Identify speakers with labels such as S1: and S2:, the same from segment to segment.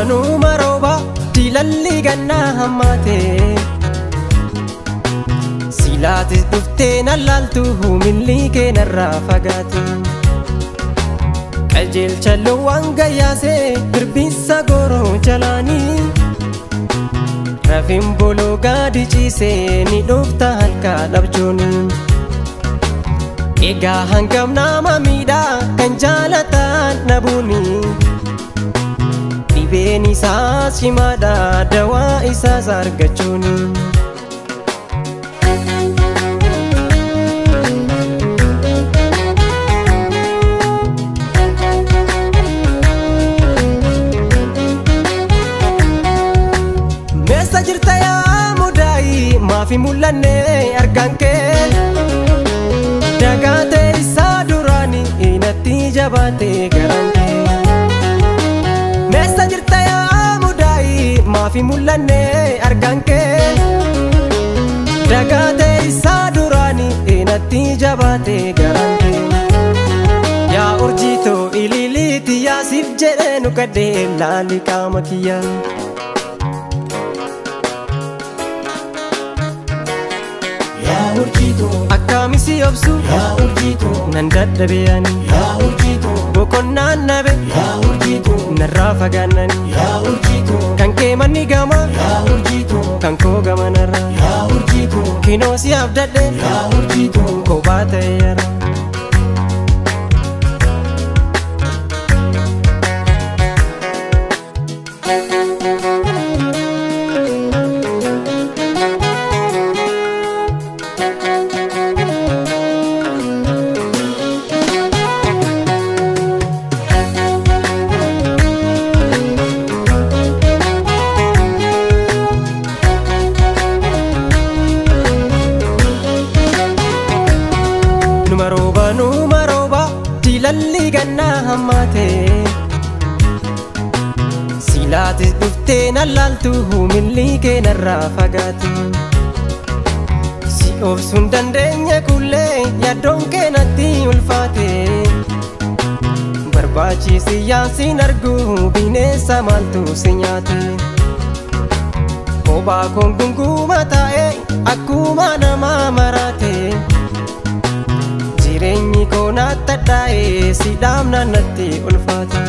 S1: Numaroba dilalli ganna hammate silaatis dhuftee nallaaltu milli kee narraa fagaate qajeelcha loowwan gayyaasee birbisa gooroo jalaanii rafin boloo gaadi ciisee ni dhufta halkaa dhabjooni egaa hangam nama miidhaa kan jaalataan dhabuuni dhibeen isaas cimaadha dawaa isaas argachuuni meessa jirta yaa mudaayi maafi mul'anne argaan kee dagaatee isaa duraani inatti jabaatee garaan kee meessa jirta yaa mudaayi maafi mul'anne argaan kee dagaatee isaa duraani inatti jabaatee garaan kee yaa urjiitoo ililiiti yaasiif jedhee nu kadhee laali qaama kiyyaa akkamisi obsu yaa urjiitoo nan dadhabeeyani yaa urjiitoo boqonnaan nabe yaa urjiitoo narraa fagaannani yaa urjiitoo kan kee manni gama yaa urjiitoo kan koo gama narraa yaa urjiitoo kinoo si abdadhe yaa urjiitoo kophaa ta'e yara Numaroba dilalli ganna hammate silaatis dhuftee nallaaltu milli kee narraa fagaate si obsuun dandeenye kullee yaaddoon kee natti ulfaate barbaachisi yaasiin argu bineensa maaltu si nyaate kophaa koon gunguma taa'e akkuma namaa maraate jireenyi koo nattadhaa'e si dhaamna natti ulfaata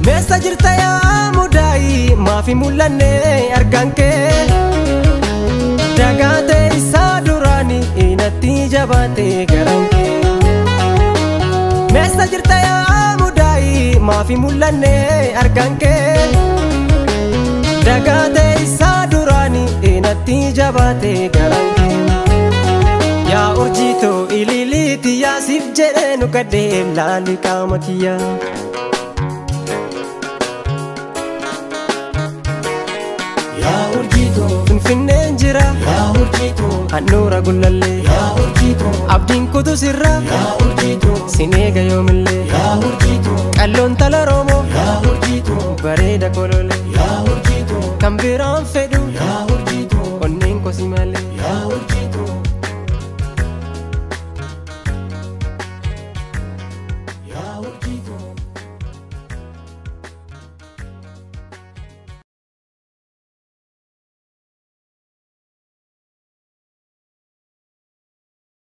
S1: meessa jirta yaa mudaayi maafi mul'anne argaan kee dagaatee isaa duraani inatti jabaatee garaan kee meessa jirta yaa mudaayi maafi mul'anne argaan kee dagaatee isaa duraani inatti jabaatee garaan kee yaa urjiitoo ililiiti yaasiif jedhee nu kadhee laali qaama kiyyaa yaa urjiitoo finfinneen jira yaa urjiitoo handhuura gullallee yaa urjiitoo abdiin kutu sirra yaa urjiitoo sineega yoomillee yaa urjiitoo qalloon tala roomoo yaa urjiitoo bareeda kolole yaa urjiitoo kan biraan fedhu yaa urjiitoo onneen kosi malee